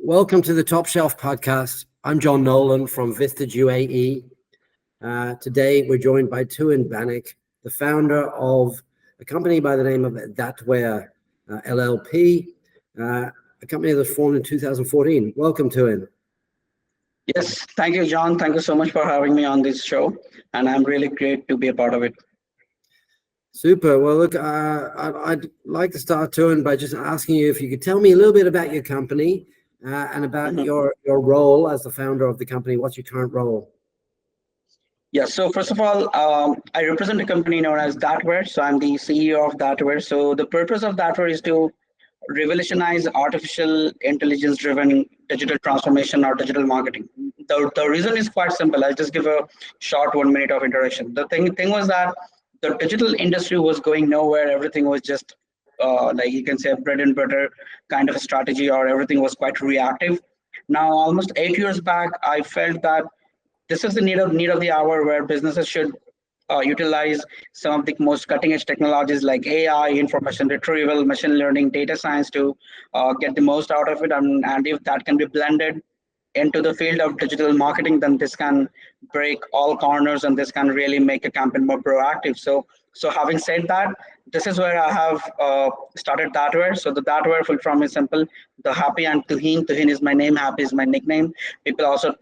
Welcome to the Top Shelf Podcast. I'm John Nolan from vistage.ae. Today, we're joined by Tuhin Banik, the founder of a company by the name of Thatware LLP, a company that was formed in 2014. Welcome, Tuhin. Yes, thank you, John. Thank you so much for having me on this show, and I'm really great to be a part of it. Super. Well, look, I'd like to start, Tuhin, by just asking you if you could tell me a little bit about your company and about your role as the founder of the company. What's your current role? Yeah, so first of all, I represent a company known as Thatware. So I'm the CEO of Thatware. So the purpose of Thatware is to revolutionize artificial intelligence driven digital transformation or digital marketing. The reason is quite simple. I'll just give a short 1 minute of introduction. The thing was that the digital industry was going nowhere. Everything was just like you can say bread and butter kind of a strategy, or everything was quite reactive. Now, almost 8 years back, I felt that this is the need of the hour where businesses should utilize some of the most cutting edge technologies like AI, information retrieval, machine learning, data science to get the most out of it. And if that can be blended into the field of digital marketing, then this can break all corners and this can really make a campaign more proactive. So having said that, this is where I have started Thatware. So the Thatware full form is simple: the happy and Tuhin. Tuhin is my name, happy is my nickname. People also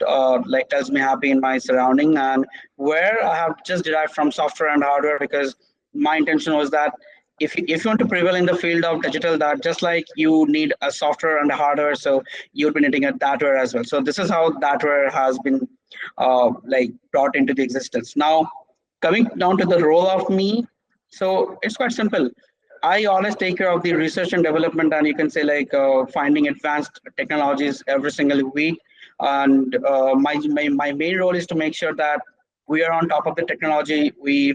like tells me happy in my surrounding, and where I have just derived from software and hardware, because my intention was that if you want to prevail in the field of digital, that just like you need a software and a hardware, so you'd be needing a Thatware as well. So this is how Thatware has been like brought into the existence. Now, coming down to the role of me, so it's quite simple. I always take care of the research and development, and you can say like finding advanced technologies every single week. And my main role is to make sure that we are on top of the technology. We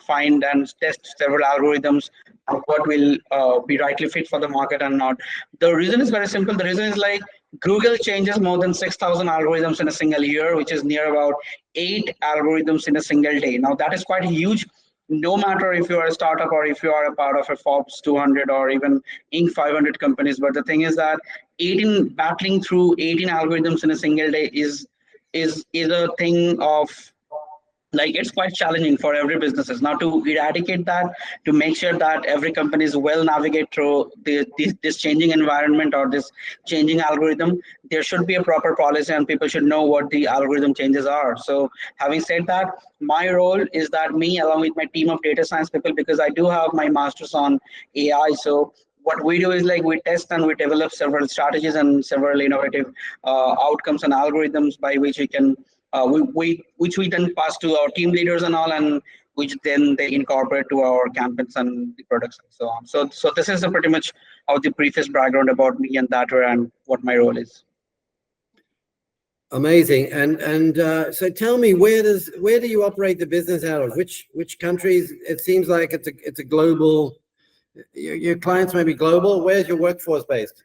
find and test several algorithms of what will be rightly fit for the market and not. The reason is very simple. The reason is like Google changes more than 6,000 algorithms in a single year, which is near about 8 algorithms in a single day. Now that is quite huge. No matter if you are a startup or if you are a part of a Forbes 200 or even Inc. 500 companies, but the thing is that battling through 18 algorithms in a single day is a thing of like it's quite challenging for every businesses. Now to eradicate that, to make sure that every company is well navigate through this changing environment or this changing algorithm, there should be a proper policy and people should know what the algorithm changes are. So having said that, my role is that me along with my team of data science people, because I do have my master's on AI. So what we do is like we test and we develop several strategies and several innovative outcomes and algorithms by which we can which we then pass to our team leaders and all, and which then they incorporate to our campaigns and the products and so on. So this is pretty much of the briefest background about me and Thatware and what my role is. Amazing. And so tell me, where do you operate the business out of? Which countries? It seems like it's a global. Your clients may be global. Where's your workforce based?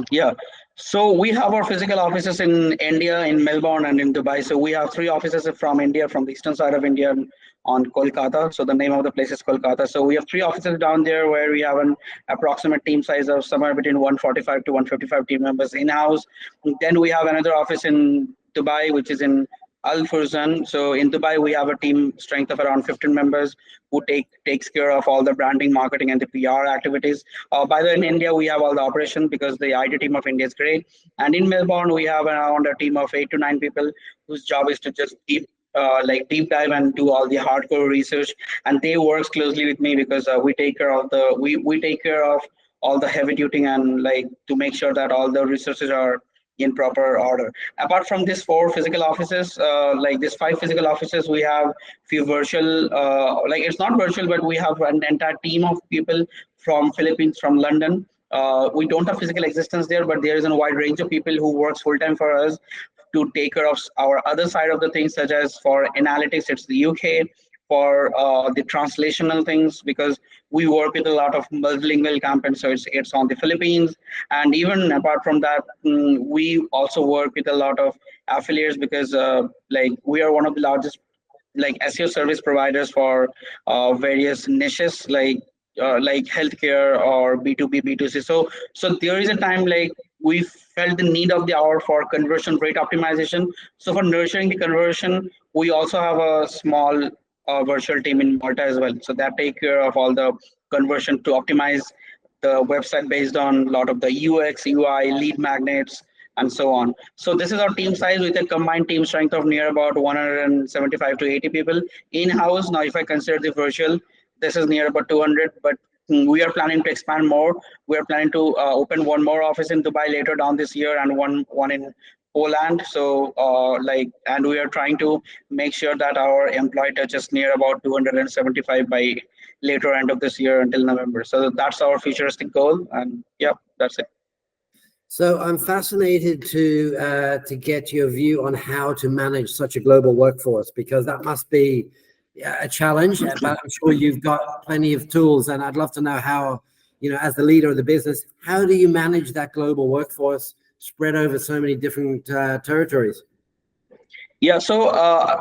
Yeah, so we have our physical offices in India, in Melbourne, and in Dubai. So we have 3 offices from India, from the eastern side of India, on Kolkata. So the name of the place is Kolkata. So we have 3 offices down there where we have an approximate team size of somewhere between 145 to 155 team members in-house. Then we have another office in Dubai, which is in Al Furzan. So in Dubai, we have a team strength of around 15 members who takes care of all the branding, marketing, and the PR activities. By the way, in India, we have all the operations because the IT team of India is great. And in Melbourne, we have around a team of 8 to 9 people whose job is to just deep dive and do all the hardcore research. And they work closely with me because we take care of all the heavy duty and like to make sure that all the resources are in proper order. Apart from these 4 physical offices, like these 5 physical offices, we have few virtual, like it's not virtual, but we have an entire team of people from Philippines, from London. We don't have physical existence there, but there is a wide range of people who works full time for us to take care of our other side of the things, such as for analytics, it's the UK, for the translational things, because we work with a lot of multilingual campaigns, so it's on the Philippines. And even apart from that, we also work with a lot of affiliates because like we are one of the largest like SEO service providers for various niches like healthcare or B2B, B2C. So there is a time like we felt the need of the hour for conversion rate optimization. So for nurturing the conversion, we also have a small virtual team in Malta as well. So that take care of all the conversion to optimize the website based on a lot of the UX, UI, lead magnets, and so on. So this is our team size with a combined team strength of near about 175 to 80 people in-house. Now, if I consider the virtual, this is near about 200, but we are planning to expand more. We are planning to open one more office in Dubai later down this year and one in Poland. So and we are trying to make sure that our employee touch is near about 275 by later end of this year until November. So that's our futuristic goal. And yeah, that's it. So I'm fascinated to get your view on how to manage such a global workforce, because that must be a challenge. But I'm sure you've got plenty of tools, and I'd love to know how, as the leader of the business, how do you manage that global workforce spread over so many different territories? Yeah, so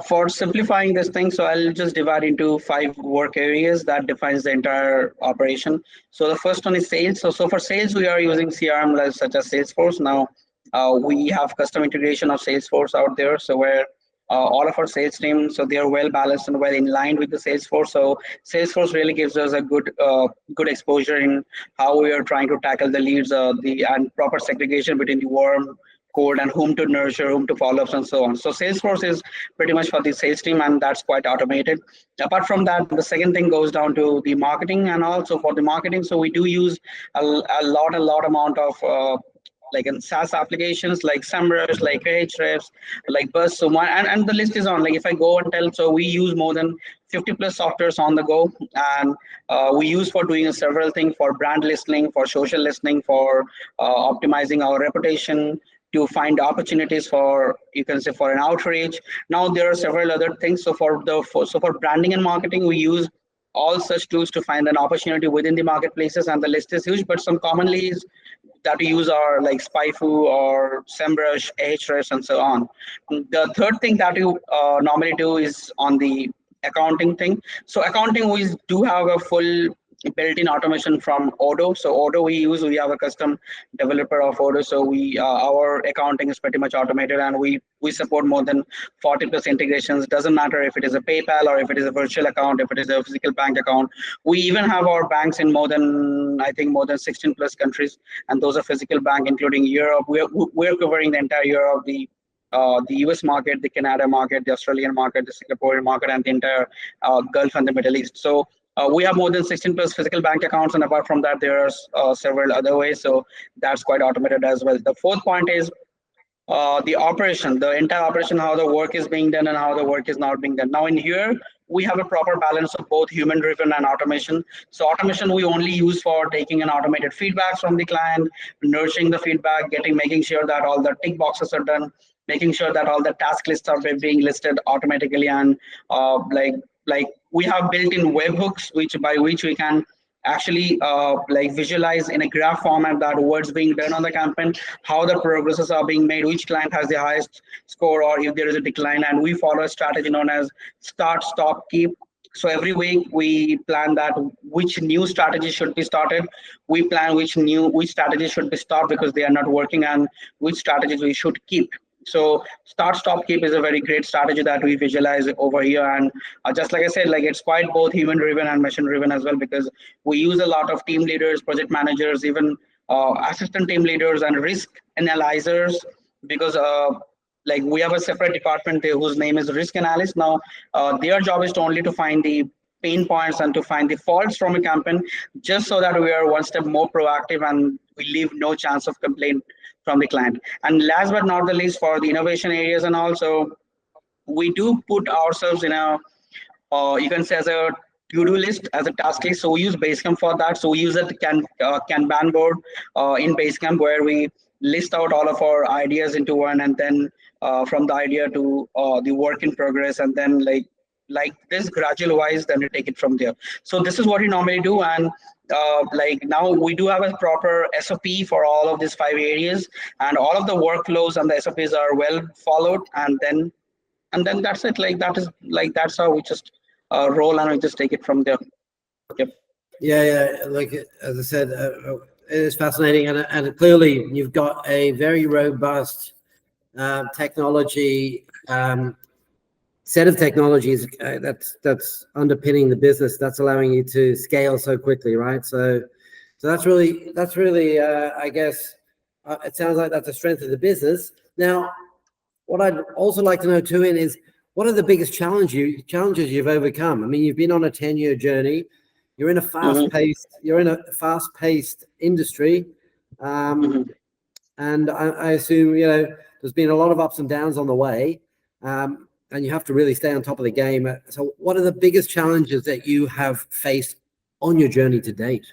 for simplifying this thing, so I'll just divide into 5 work areas that defines the entire operation. So the first one is sales. So for sales, we are using CRM such as Salesforce. Now we have custom integration of Salesforce out there. So where all of our sales team, so they are well balanced and well in line with the Salesforce. So Salesforce really gives us a good exposure in how we are trying to tackle the leads, and proper segregation between the warm, cold, and whom to nurture, whom to follow ups, and so on. So Salesforce is pretty much for the sales team, and that's quite automated. Apart from that, the second thing goes down to the marketing, and also for the marketing. So we do use a lot amount of like in SaaS applications like SEMrush, like Ahrefs, like BuzzSumo, and the list is on. Like if I go and tell, so we use more than 50 plus softwares on the go, and we use for doing several things, for brand listening, for social listening, for optimizing our reputation, to find opportunities for, you can say, for an outreach. Now there are several other things. So for branding and marketing, we use all such tools to find an opportunity within the marketplaces, and the list is huge. But some commonly is that we use are like SpyFu or SEMrush, Ahrefs, and so on. The third thing that you normally do is on the accounting thing. So accounting, we do have a full built-in automation from Odoo. So Odoo we have a custom developer of Odoo. So our accounting is pretty much automated, and we support more than 40 plus integrations. Doesn't matter if it is a PayPal or if it is a virtual account, if it is a physical bank account. We even have our banks in more than 16 plus countries, and those are physical bank, including Europe. We're covering the entire Europe, the US market, the Canada market, the Australian market, the Singaporean market, and the entire Gulf and the Middle East. So we have more than 16 plus physical bank accounts, and apart from that, there are several other ways. So that's quite automated as well. The fourth point is the operation, the entire operation, how the work is being done and how the work is not being done. Now in here, we have a proper balance of both human driven and automation. So automation we only use for taking an automated feedbacks from the client, nurturing the feedback, making sure that all the tick boxes are done, making sure that all the task lists are being listed automatically, and like we have built-in webhooks by which we can actually visualize in a graph format that what's being done on the campaign, how the progresses are being made, which client has the highest score, or if there is a decline. And we follow a strategy known as start, stop, keep. So every week we plan that which new strategy should be started. We plan which strategies should be stopped because they are not working, and which strategies we should keep. So start, stop, keep is a very great strategy that we visualize over here. And just like I said, like it's quite both human driven and machine driven as well, because we use a lot of team leaders, project managers, even assistant team leaders and risk analyzers, because like we have a separate department there whose name is risk analyst. Now their job is to only to find the pain points and to find the faults from a campaign, just so that we are one step more proactive and we leave no chance of complaint from the client. And last but not the least, for the innovation areas, and also we do put ourselves in a you can say as a to-do list, as a task list. So we use Basecamp for that. So we use a Kanban board in Basecamp, where we list out all of our ideas into one, and then from the idea to the work in progress, and then like this gradual wise, then we take it from there. So this is what we normally do. And like now we do have a proper SOP for all of these 5 areas, and all of the workflows and the SOPs are well followed, and then that's it. That's how we just roll, and we just take it from there. Yep. Yeah. Like as I said, is fascinating, and clearly you've got a very robust technology set of technologies that's underpinning the business, that's allowing you to scale so quickly, right? So that's really I guess it sounds like that's a strength of the business. Now, what I'd also like to know, Tuhin, is what are the biggest challenges you've overcome? I mean, you've been on a 10-year journey. You're in a fast-paced industry, and I assume there's been a lot of ups and downs on the way, and you have to really stay on top of the game. So, what are the biggest challenges that you have faced on your journey to date?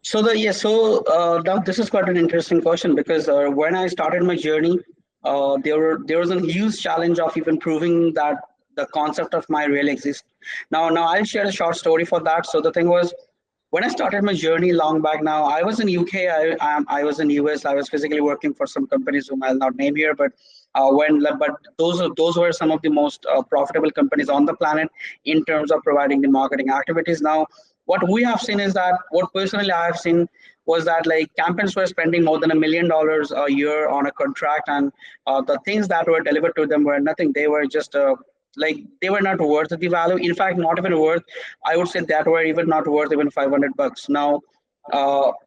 So now this is quite an interesting question, because when I started my journey, there was a huge challenge of even proving that the concept of my really exists. Now I'll share a short story for that. So the thing was, when I started my journey long back, now I was in UK, I was in US, I was physically working for some companies whom I'll not name here, but those were some of the most profitable companies on the planet in terms of providing the marketing activities. Now, what we have seen is that, what personally I have seen was that, like, campaigns were spending more than $1 million a year on a contract, and the things that were delivered to them were nothing. They were just like, they were not worth the value. In fact, not even worth. I would say that were even not worth even $500 now.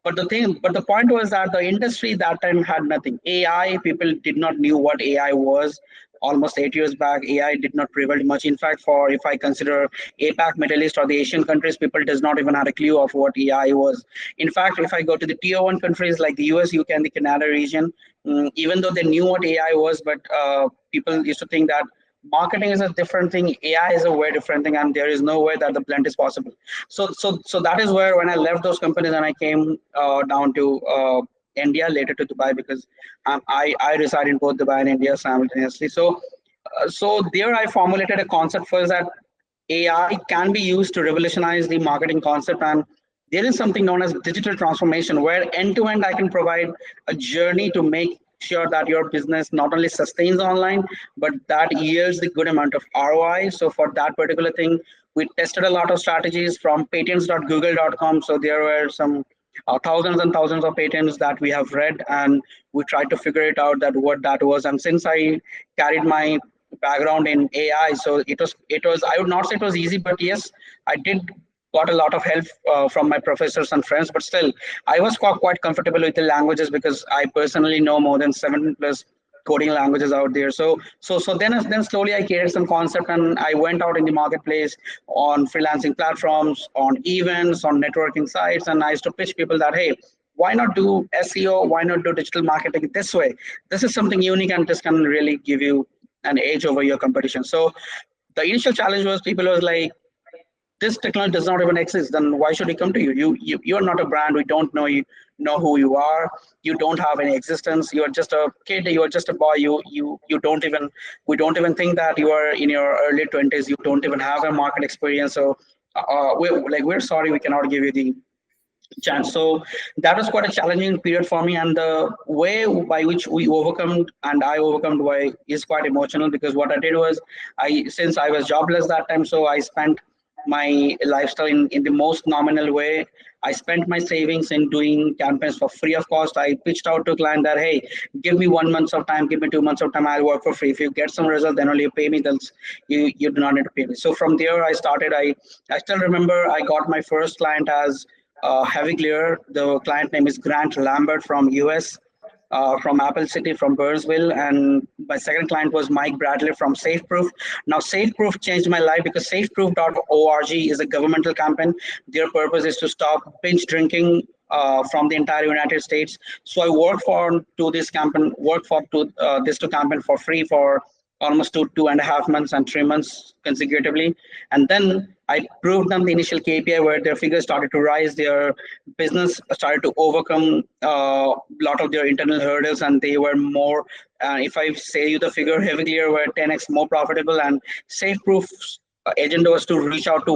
But the point was that the industry that time had nothing. AI, people did not knew what AI was. Almost 8 years back, AI did not prevail much. In fact, for if I consider APAC, Middle East, or the Asian countries, people does not even have a clue of what AI was. In fact, if I go to the tier one countries like the US, UK, and the Canada region, even though they knew what AI was, but people used to think that marketing is a different thing, AI is a very different thing, and there is no way that the blend is possible. So that is where, when I left those companies and I came down to India, later to Dubai, because I reside in both Dubai and India simultaneously. So there I formulated a concept first, that AI can be used to revolutionize the marketing concept, and there is something known as digital transformation, where end to end I can provide a journey to make sure that your business not only sustains online, but that yields the good amount of ROI. So for that particular thing, we tested a lot of strategies from patents.google.com. So there were some thousands and thousands of patents that we have read, and we tried to figure it out, that what that was. And since I carried my background in AI, so it was I would not say it was easy, but yes, I did got a lot of help from my professors and friends. But still, I was quite comfortable with the languages, because I personally know more than 7 plus coding languages out there. So then slowly I created some concept, and I went out in the marketplace, on freelancing platforms, on events, on networking sites, and I used to pitch people that, hey, why not do SEO? Why not do digital marketing this way? This is something unique, and this can really give you an edge over your competition. So the initial challenge was, people was like, this technology does not even exist, then why should we come to you? You're not a brand. We don't know who you are. You don't have any existence. You're just a kid. You're just a boy. You don't even we don't even think that you are in your early 20s. You don't even have a market experience. So we're sorry, we cannot give you the chance. So that was quite a challenging period for me, and the way by which we overcome and I overcome why is quite emotional, because what I did was, since I was jobless that time, so I spent my lifestyle in the most nominal way. I spent my savings in doing campaigns for free of cost. I pitched out to a client that, hey, give me 1 month of time, give me 2 months of time, I'll work for free. If you get some result, then only you pay me. Else you do not need to pay me. So from there I started. I still remember I got my first client as Heavy Clear. The client name is Grant Lambert from US, from Apple City, from Burnsville. And my second client was Mike Bradley from SafeProof. Now, SafeProof changed my life, because safeproof.org is a governmental campaign. Their purpose is to stop binge drinking from the entire United States. So I worked for this to campaign for free for almost 2.5 months and 3 months consecutively. And then I proved them the initial KPI, where their figures started to rise, their business started to overcome a lot of their internal hurdles, and they were more, if I say you the figure, Heavy Clear were 10x more profitable, and SafeProof's agenda was to reach out to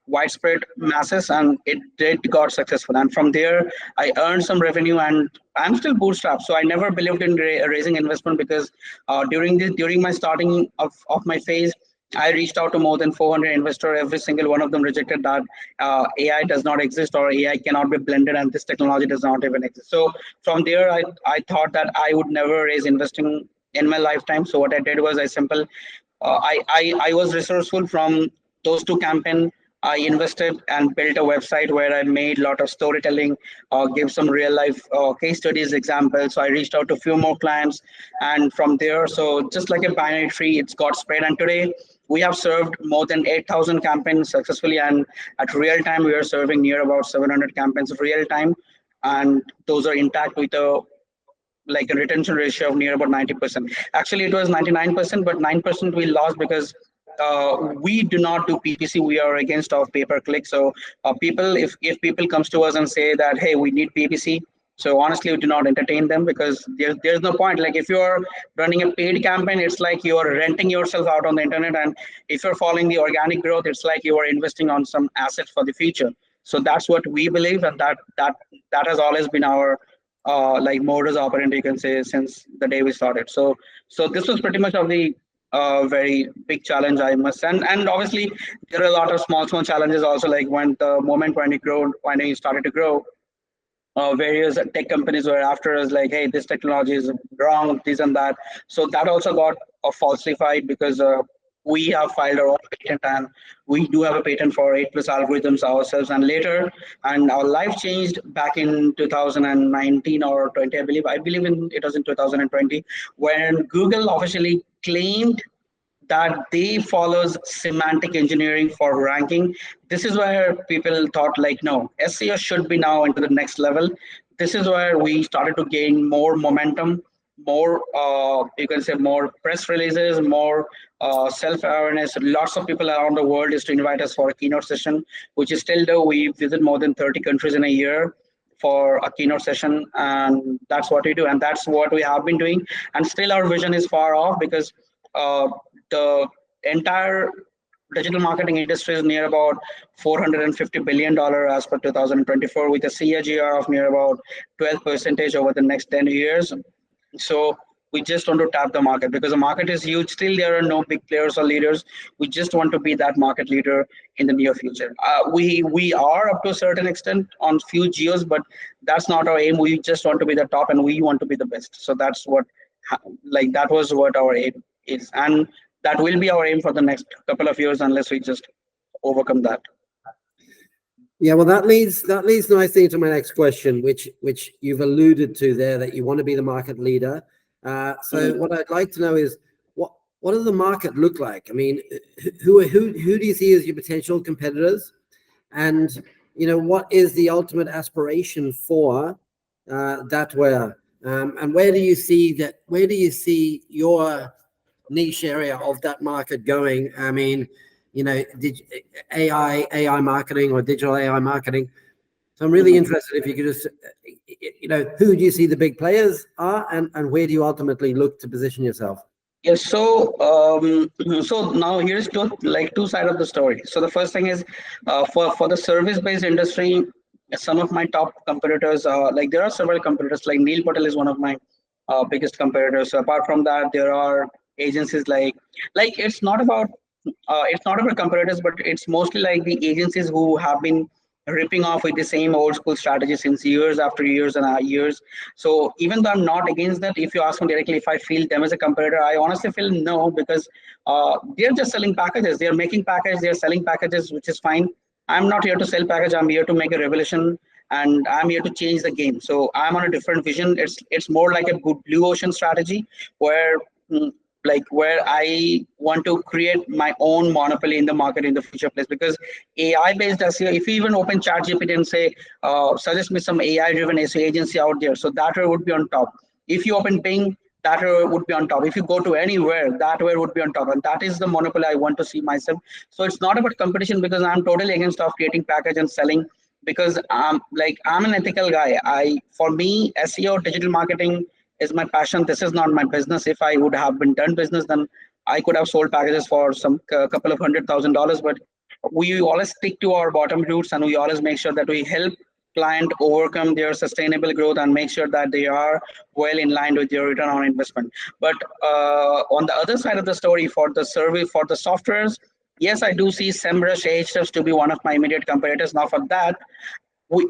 widespread masses, and it did got successful. And from there I earned some revenue, and I'm still bootstrapped, so I never believed in raising investment, because during my starting of my phase, I reached out to more than 400 investors. Every single one of them rejected that AI does not exist or AI cannot be blended and this technology does not even exist. So from there, I thought that I would never raise investing in my lifetime. So what I did was I simple, I was resourceful from those two campaigns. I invested and built a website where I made a lot of storytelling, give some real life case studies examples. So I reached out to a few more clients, and from there, so just like a binary tree, it's got spread. And today we have served more than 8,000 campaigns successfully, and at real time we are serving near about 700 campaigns real time, and those are intact with a like a retention ratio of near about 90%. Actually, it was 99%, but 9% we lost because we do not do PPC. We are against of pay per click. So people, if people comes to us and say that, hey, we need PPC. So honestly, we do not entertain them because there's no point. Like if you are running a paid campaign, it's like you are renting yourself out on the internet. And if you're following the organic growth, it's like you are investing on some assets for the future. So that's what we believe, and that has always been our like modus operandi, you can say, since the day we started. So this was pretty much of the very big challenge, I must. And obviously there are a lot of small challenges also, like when the moment when you started to grow, various tech companies were after us like, hey, this technology is wrong, this and that. So that also got falsified because we have filed our own patent, and we do have a patent for 8 plus algorithms ourselves. And later, and our life changed back in 2019 or 20, I believe in it was in 2020, when Google officially claimed that they follows semantic engineering for ranking. This is where people thought like, no, SEO should be now into the next level. This is where we started to gain more momentum, more you can say more press releases, more self-awareness. Lots of people around the world is to invite us for a keynote session, which is still though we visit more than 30 countries in a year for a keynote session, and that's what we do, and that's what we have been doing. And still our vision is far off because uh, the entire digital marketing industry is near about $450 billion as per 2024, with a CAGR of near about 12% over the next 10 years. So we just want to tap the market because the market is huge. Still, there are no big players or leaders. We just want to be that market leader in the near future. We are up to a certain extent on few geos, but that's not our aim. We just want to be the top, and we want to be the best. So that's what, like that was what our aim is, and that will be our aim for the next couple of years, unless we just overcome that. Yeah, well, that leads nicely to my next question, which you've alluded to there, that you want to be the market leader. So what I'd like to know is what does the market look like? I mean, who do you see as your potential competitors, and what is the ultimate aspiration for Datware, and where do you see your niche area of that market going? I mean, did AI marketing or digital AI marketing. So I'm really interested if you could just, who do you see the big players are, and where do you ultimately look to position yourself? Yes, so now here's two sides of the story. So the first thing is for the service-based industry, some of my top competitors, like there are several competitors, like Neil Patel is one of my biggest competitors. So apart from that, there are agencies like it's not about competitors, but it's mostly like the agencies who have been ripping off with the same old school strategy since years after years and years. So even though I'm not against that, if you ask me directly if I feel them as a competitor, I honestly feel no, because they're just selling packages. They're making packages, they're selling packages, which is fine. I'm not here to sell package. I'm here to make a revolution, and I'm here to change the game. So I'm on a different vision. It's more like a blue ocean strategy where where I want to create my own monopoly in the market in the future place. Because AI based SEO, if you even open ChatGPT and say, suggest me some AI driven SEO agency out there, so that would be on top. If you open Bing, that would be on top. If you go to anywhere, that would be on top. And that is the monopoly I want to see myself. So it's not about competition, because I'm totally against of creating package and selling, because I'm an ethical guy. For me, SEO digital marketing is my passion. This is not my business. If I would have been done business, then I could have sold packages for some couple of $100,000. But we always stick to our bottom roots, and we always make sure that we help client overcome their sustainable growth and make sure that they are well in line with your return on investment. But on the other side of the story, for the survey, for the softwares, yes, I do see SEMrush Ahrefs to be one of my immediate competitors. Now for that,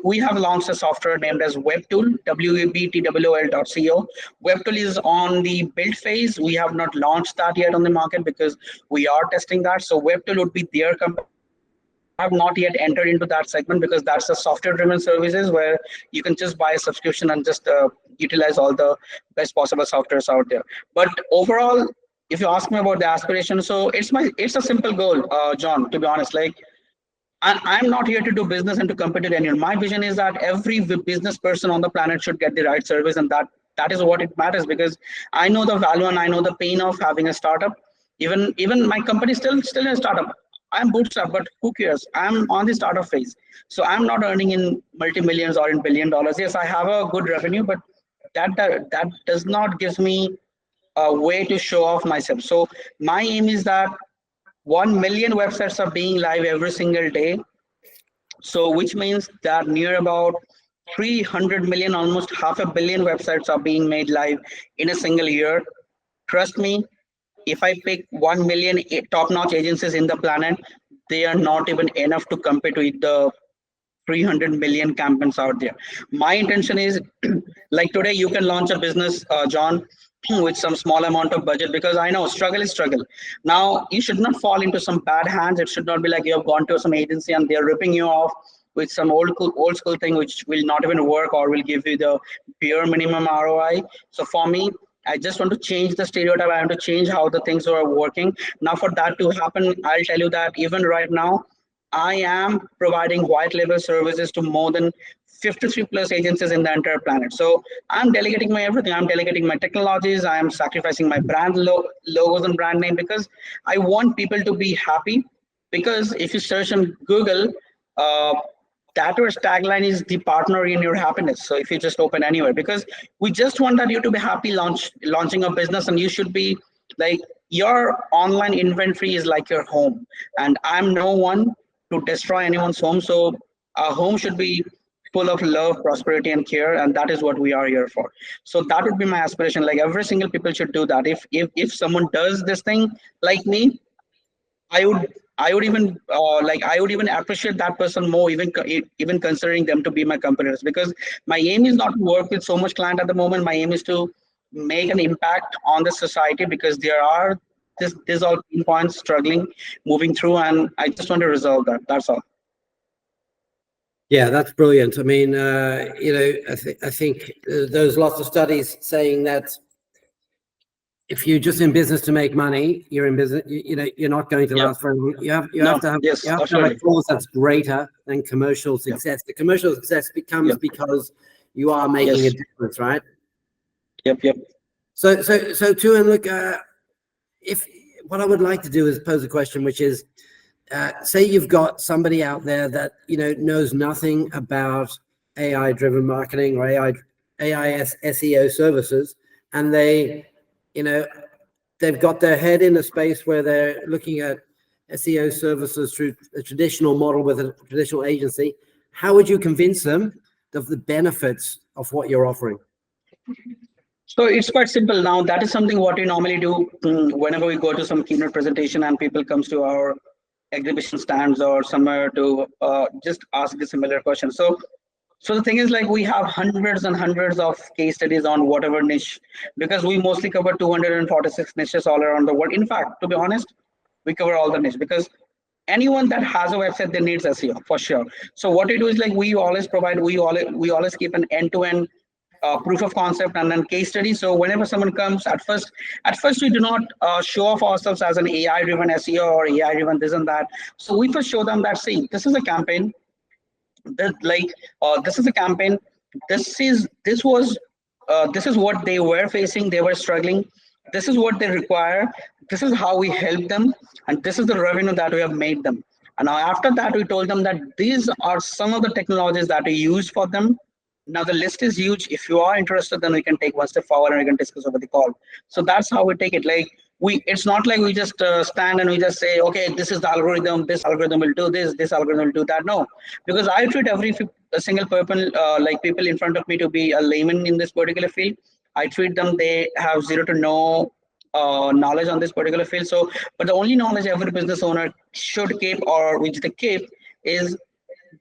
we have launched a software named as WebTool, WebTool.co. WebTool is on the build phase. We have not launched that yet on the market because we are testing that. So WebTool would be their competitor. I have not yet entered into that segment because that's a software-driven services where you can just buy a subscription and just utilize all the best possible softwares out there. But overall, if you ask me about the aspiration, so it's a simple goal, John. To be honest, like I'm not here to do business and to compete with anyone. My vision is that every business person on the planet should get the right service, and that is what it matters, because I know the value and I know the pain of having a startup. Even my company is still a startup. I'm bootstrap, but who cares? I'm on the startup phase, so I'm not earning in multi-millions or in $1 billion. Yes, I have a good revenue, but that does not give me a way to show off myself. So my aim is that 1 million websites are being live every single day. So which means that near about 300 million, almost half a billion websites are being made live in a single year. Trust me, if I pick 1 million top-notch agencies in the planet, they are not even enough to compete with the 300 million campaigns out there. My intention is like today you can launch a business, John, with some small amount of budget, because I know struggle is struggle. Now you should not fall into some bad hands. It should not be like you have gone to some agency and they're ripping you off with some old school thing which will not even work or will give you the bare minimum ROI. So for me, I just want to change the stereotype. I want to change how the things are working. Now for that to happen, I'll tell you that even right now, I am providing white label services to more than 53 plus agencies in the entire planet. So I'm delegating my everything. I'm delegating my technologies. I am sacrificing my brand logos and brand name because I want people to be happy. Because if you search on Google, uh, Datter's tagline is the partner in your happiness. So if you just open anywhere, because we just want that you to be happy launching a business, and you should be like, your online inventory is like your home, and I'm no one to destroy anyone's home. So our home should be full of love, prosperity, and care, and that is what we are here for. So that would be my aspiration. Like every single people should do that. If someone does this thing like me, I would even I would even appreciate that person more, even considering them to be my competitors, because my aim is not to work with so much client at the moment. My aim is to make an impact on the society, because there are this all pain points struggling moving through, and I just want to resolve that. That's all. Yeah, that's brilliant. I mean, I think there's lots of studies saying that if you're just in business to make money, you're in business. You're not going to last very long. You have to have yes, you have to have a cause that's greater than commercial success. The commercial success becomes because you are making a difference, right? Yep. So Tuhin, look, if what I would like to do is pose a question, which is, say you've got somebody out there that knows nothing about AI-driven marketing or AI SEO services, and they've got their head in a space where they're looking at SEO services through a traditional model with a traditional agency. How would you convince them of the benefits of what you're offering? So it's quite simple. Now that is something what we normally do whenever we go to some keynote presentation and people comes to our exhibition stands or somewhere to just ask the similar question. So the thing is, like, we have hundreds and hundreds of case studies on whatever niche, because we mostly cover 246 niches all around the world. In fact, to be honest, we cover all the niche, because anyone that has a website, they needs SEO for sure. So what we do is, like, we always keep an end-to-end proof of concept and then case study. So whenever someone comes, at first we do not show off ourselves as an AI driven SEO or AI driven this and that. So we first show them that, see, this is a campaign, this is a campaign, this is what they were facing, they were struggling, this is what they require, this is how we help them, and this is the revenue that we have made them. And now after that, we told them that these are some of the technologies that we use for them. Now the list is huge. If you are interested, then we can take one step forward and we can discuss over the call. So that's how we take it. Like, it's not like we just stand and we just say, okay, this is the algorithm, this algorithm will do this algorithm will do that. No, because I treat a single person, like people in front of me, to be a layman in this particular field. I treat them, they have zero to no knowledge on this particular field. So, but the only knowledge every business owner should keep, or which they keep, is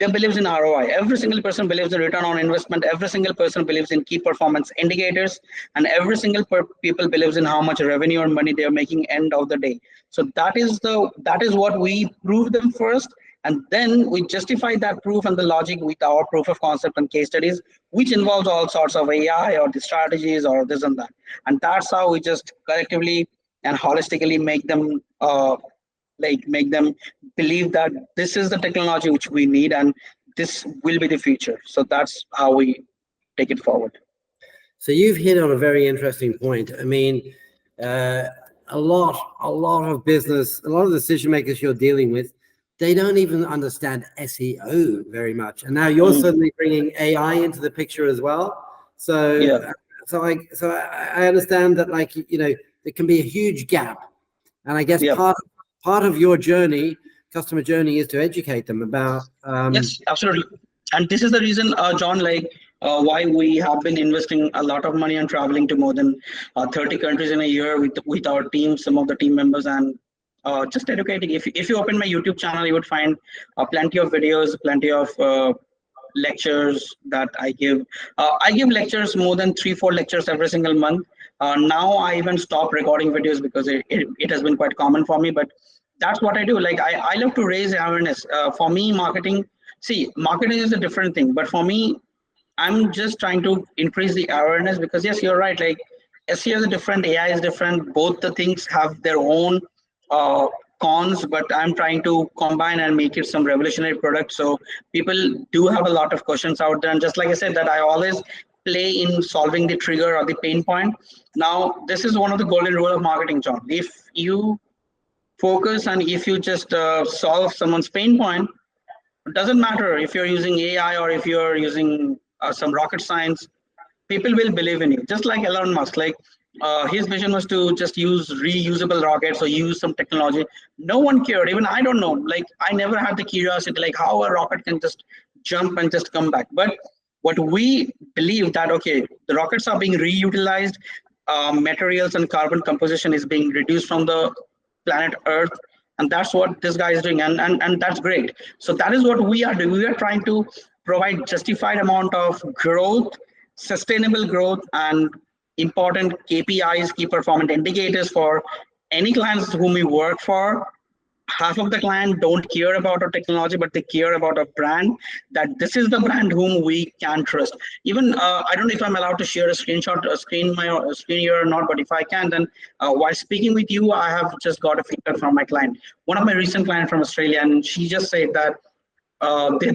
they believes in ROI. Every single person believes in return on investment. Every single person believes in key performance indicators, and every single people believes in how much revenue or money they are making end of the day. So that is what we prove them first, and then we justify that proof and the logic with our proof of concept and case studies, which involves all sorts of AI or the strategies or this and that. And that's how we just collectively and holistically make them believe that this is the technology which we need and this will be the future. So that's how we take it forward. So you've hit on a very interesting point. I mean, a lot of business, a lot of decision makers you're dealing with, they don't even understand SEO very much. And now you're suddenly bringing AI into the picture as well. So, Yeah. I understand that, like, you know, there can be a huge gap. And I guess Yeah. part of your journey, customer journey, is to educate them about. Yes, absolutely. And this is the reason, John, why we have been investing a lot of money on traveling to more than 30 countries in a year with our team, some of the team members, and just educating. If you open my YouTube channel, you would find plenty of videos, plenty of lectures that I give. I give lectures, more than 3-4 lectures every single month. Now I even stop recording videos because it has been quite common for me, but that's what I do. Like I love to raise awareness. For me, marketing, see, marketing is a different thing, but for me, I'm just trying to increase the awareness, because yes, you're right. Like SEO is different, AI is different. Both the things have their own uh, cons, but I'm trying to combine and make it some revolutionary product. So people do have a lot of questions out there, and just like I said, that I always play in solving the trigger or the pain point. Now, this is one of the golden rule of marketing, John. If you focus and if you just solve someone's pain point, it doesn't matter if you're using AI or if you're using some rocket science, people will believe in you. Just like Elon Musk, like his vision was to just use reusable rockets or use some technology. No one cared. Even I don't know. Like I never had the curiosity, like how a rocket can just jump and just come back. But what we believe that, okay, the rockets are being reutilized, materials and carbon composition is being reduced from the planet Earth, and that's what this guy is doing, and that's great. So that is what we are doing. We are trying to provide justified amount of growth, sustainable growth, and important KPIs, key performance indicators, for any clients whom we work for. Half of the client don't care about our technology, but they care about our brand, that this is the brand whom we can trust. Even I don't know if I'm allowed to share a screenshot, a screen here or not, but if I can, then while speaking with you, I have just got a feedback from my client, one of my recent client from Australia, and she just said that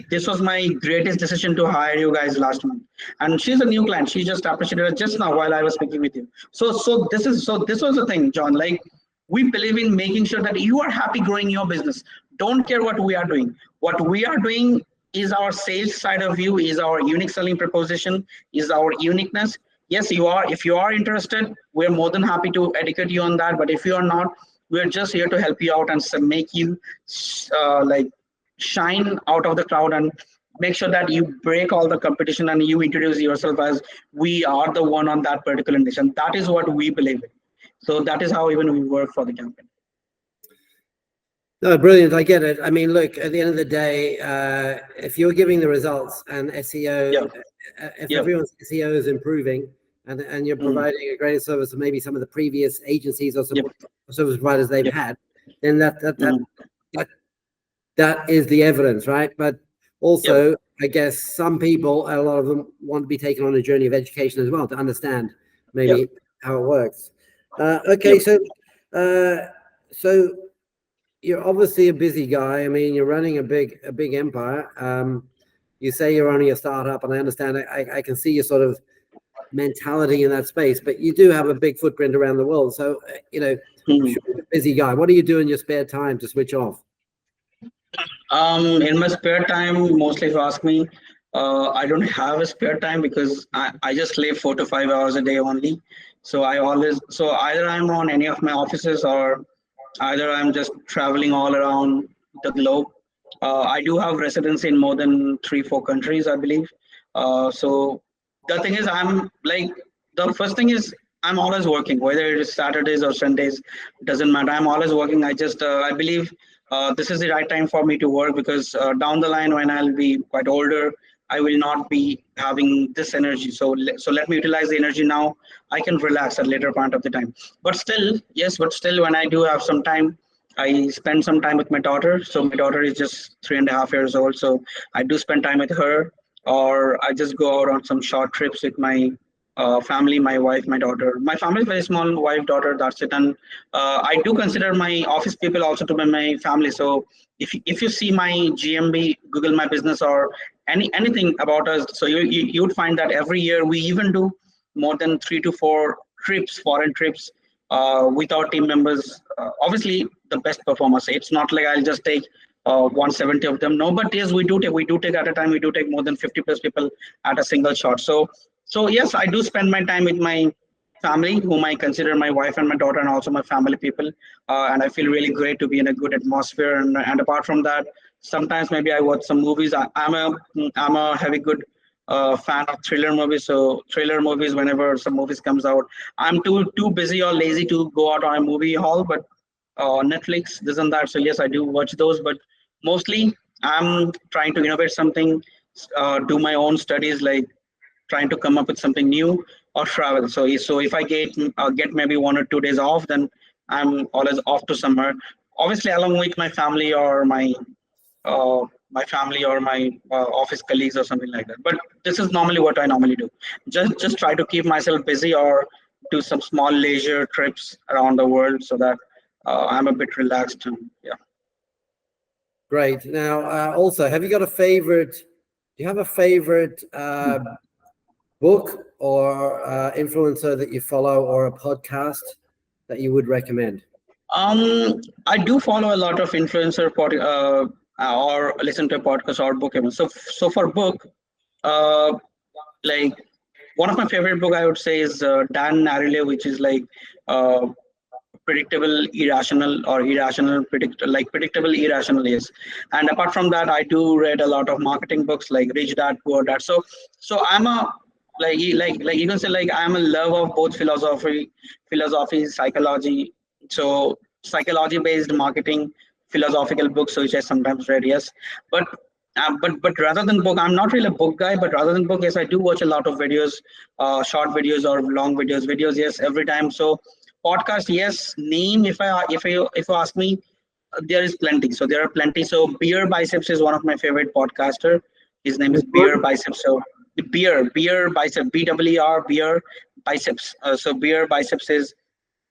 this was my greatest decision to hire you guys last month. And she's a new client, she just appreciated it just now while I was speaking with you. So this was the thing, John. Like we believe in making sure that you are happy growing your business. Don't care what we are doing. What we are doing is our sales side of you, is our unique selling proposition, is our uniqueness. Yes, you are. If you are interested, we're more than happy to educate you on that. But if you are not, we're just here to help you out and make you like shine out of the crowd and make sure that you break all the competition and you introduce yourself as we are the one on that particular niche. And that is what we believe in. So that is how even we work for the campaign. No, brilliant. I get it. I mean, look, at the end of the day, if you're giving the results and SEO, if everyone's SEO is improving and you're providing a greater service than maybe some of the previous agencies or service providers they've had, then that is the evidence, right? But also, I guess some people, a lot of them, want to be taken on a journey of education as well to understand maybe how it works. Okay, so you're obviously a busy guy. I mean, you're running a big empire. You say you're only a startup, and I understand. I can see your sort of mentality in that space, but you do have a big footprint around the world. So, you know, you're a busy guy. What do you do in your spare time to switch off? In my spare time, mostly if you ask me, I don't have a spare time because I just live 4 to 5 hours a day only. So either I'm on any of my offices or either I'm just traveling all around the globe. I do have residency in more than 3, 4 countries, I believe. So the thing is, I'm like, the first thing is I'm always working, whether it is Saturdays or Sundays, doesn't matter. I'm always working. I believe this is the right time for me to work, because down the line when I'll be quite older, I will not be having this energy. So let me utilize the energy now. I can relax at later point of the time. But still, yes, but still, when I do have some time, I spend some time with my daughter. So my daughter is just 3.5 years old. So I do spend time with her, or I just go out on some short trips with my family, my wife, my daughter. My family is very small, wife, daughter, that's it. And I do consider my office people also to be my family. So if you see my GMB, Google My Business, or anything about us, so you would find that every year we even do more than 3 to 4 trips, foreign trips, with our team members. Obviously, the best performers. It's not like I'll just take 170 of them. No, but yes, we do take at a time. We do take more than 50 plus people at a single shot. So yes, I do spend my time with my family, whom I consider my wife and my daughter, and also my family people. And I feel really great to be in a good atmosphere. And apart from that, sometimes maybe I watch some movies. I'm a heavy good fan of thriller movies. So thriller movies, whenever some movies comes out, I'm too busy or lazy to go out on a movie hall, but Netflix, this and that. So yes, I do watch those, but mostly I'm trying to innovate something, do my own studies, like trying to come up with something new, or travel. So if I get maybe 1 or 2 days off, then I'm always off to somewhere. Obviously, along with my family, or my family, or my office colleagues, or something like that. But this is normally what I normally do. Just try to keep myself busy, or do some small leisure trips around the world, so that I'm a bit relaxed. And yeah. Great. Now, also, have you got a favorite? Do you have a favorite book or influencer that you follow, or a podcast that you would recommend? I do follow a lot of or listen to a podcast or book even. So for book, uh, like one of my favorite book I would say is Dan Ariely, which is like uh, predictable irrational, or irrational predictable irrational, yes. And apart from that, I do read a lot of marketing books like Rich Dad Poor Dad. So I'm a like you can say, like, I'm a lover of both philosophy, psychology. So psychology based marketing, philosophical books, so which I sometimes read, yes. But but rather than book, I'm not really a book guy. But rather than book, yes, I do watch a lot of videos, short videos or long videos, yes, every time. So podcast, yes. Name, if you ask me, there is plenty. So there are plenty. So Beer Biceps is one of my favorite podcaster. His name is Which one? Beer Biceps. So the Beer Biceps, BWR, Beer Biceps. So Beer Biceps is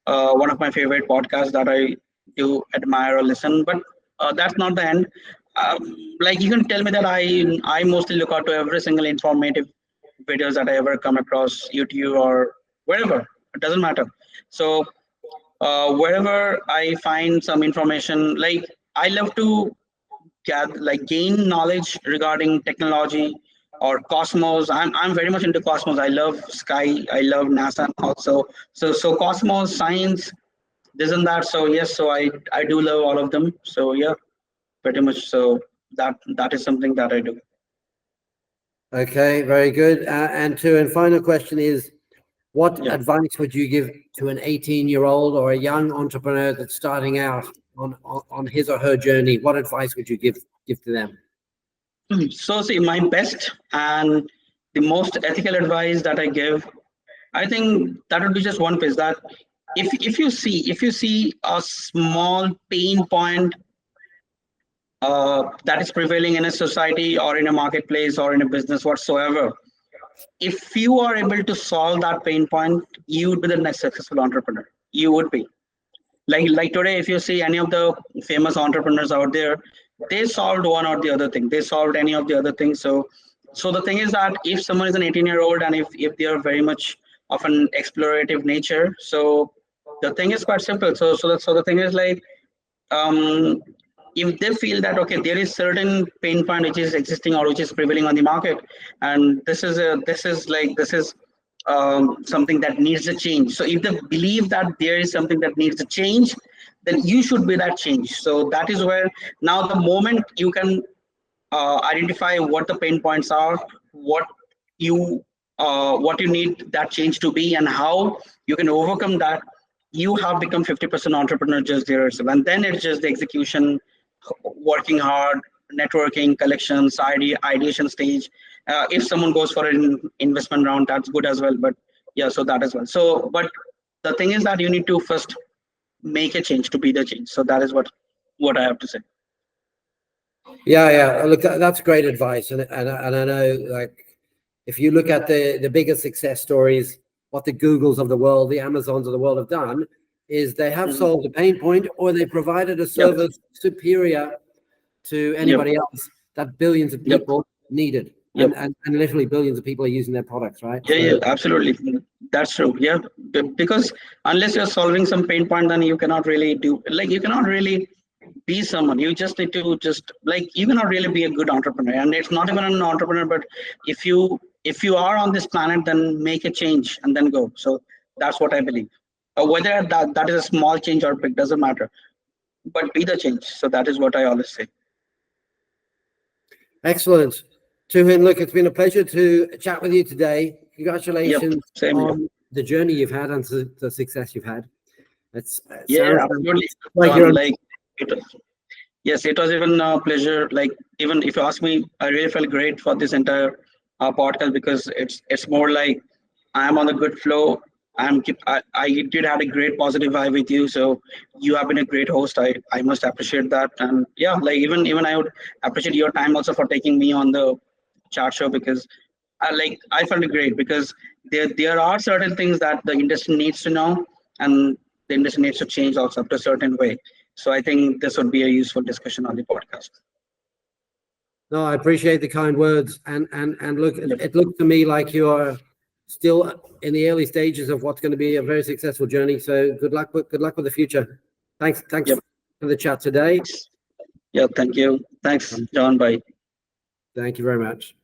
one of my favorite podcasts that I do admire or listen. But that's not the end. Like, you can tell me that I mostly look out to every single informative videos that I ever come across, YouTube or wherever. It doesn't matter. So wherever I find some information, like, I love to gain knowledge regarding technology or cosmos. I'm very much into cosmos. I love sky. I love NASA also. So cosmos, science, this and that. So yes, so I do love all of them. So yeah, pretty much. So that is something that I do. Okay, very good. And final question is, what Yeah. advice would you give to an 18-year-old or a young entrepreneur that's starting out on his or her journey? What advice would you give to them? So see, my best and the most ethical advice that I give, I think that would be just one page, that if you see a small pain point that is prevailing in a society or in a marketplace or in a business whatsoever, if you are able to solve that pain point, you would be the next successful entrepreneur. You would be. Like today, if you see any of the famous entrepreneurs out there, they solved one or the other thing. They solved any of the other things. So the thing is that if someone is an 18-year-old, and if they are very much of an explorative nature, so the thing is quite simple. So the thing is, like, um, if they feel that, okay, there is certain pain point which is existing or which is prevailing on the market, and this is something that needs a change. So if they believe that there is something that needs a change, then you should be that change. So that is where now the moment you can identify what the pain points are, what you what you need that change to be, and how you can overcome that. You have become 50% entrepreneur just there yourself, and then it's just the execution, working hard, networking, collections, ideation stage. If someone goes for an investment round, that's good as well. But yeah, so that as well. So, but the thing is that you need to first make a change to be the change. So that is what I have to say. Yeah. Look, that's great advice, and I know, like, if you look at the bigger success stories, what the Googles of the world, the Amazons of the world have done is they have solved a pain point, or they provided a service superior to anybody else that billions of people needed. And literally billions of people are using their products, right? Yeah, absolutely. That's true. Yeah, because unless you're solving some pain point, then you cannot really do, like, you cannot really be someone. You just need to just, like, you cannot really be a good entrepreneur. And it's not even an entrepreneur, but if you are on this planet, then make a change and then go. So that's what I believe. Whether that is a small change or big, doesn't matter. But be the change. So that is what I always say. Excellent. Tuhin, look, it's been a pleasure to chat with you today. Congratulations on the journey you've had and the success you've had. Absolutely. Like you're like yes, it was even a pleasure. Like, even if you ask me, I really felt great for this entire podcast, because it's more like I'm on a good flow. I did have a great positive vibe with you, so you have been a great host. I must appreciate that, and yeah, like, even I would appreciate your time also for taking me on the chat show, because I felt great, because there are certain things that the industry needs to know, and the industry needs to change also to a certain way. So I think this would be a useful discussion on the podcast. No, I appreciate the kind words, and look, it looked to me like you're still in the early stages of what's going to be a very successful journey. So good luck with the future. Thanks for the chat today. Yeah, thank you. Thanks, John. Bye. Thank you very much.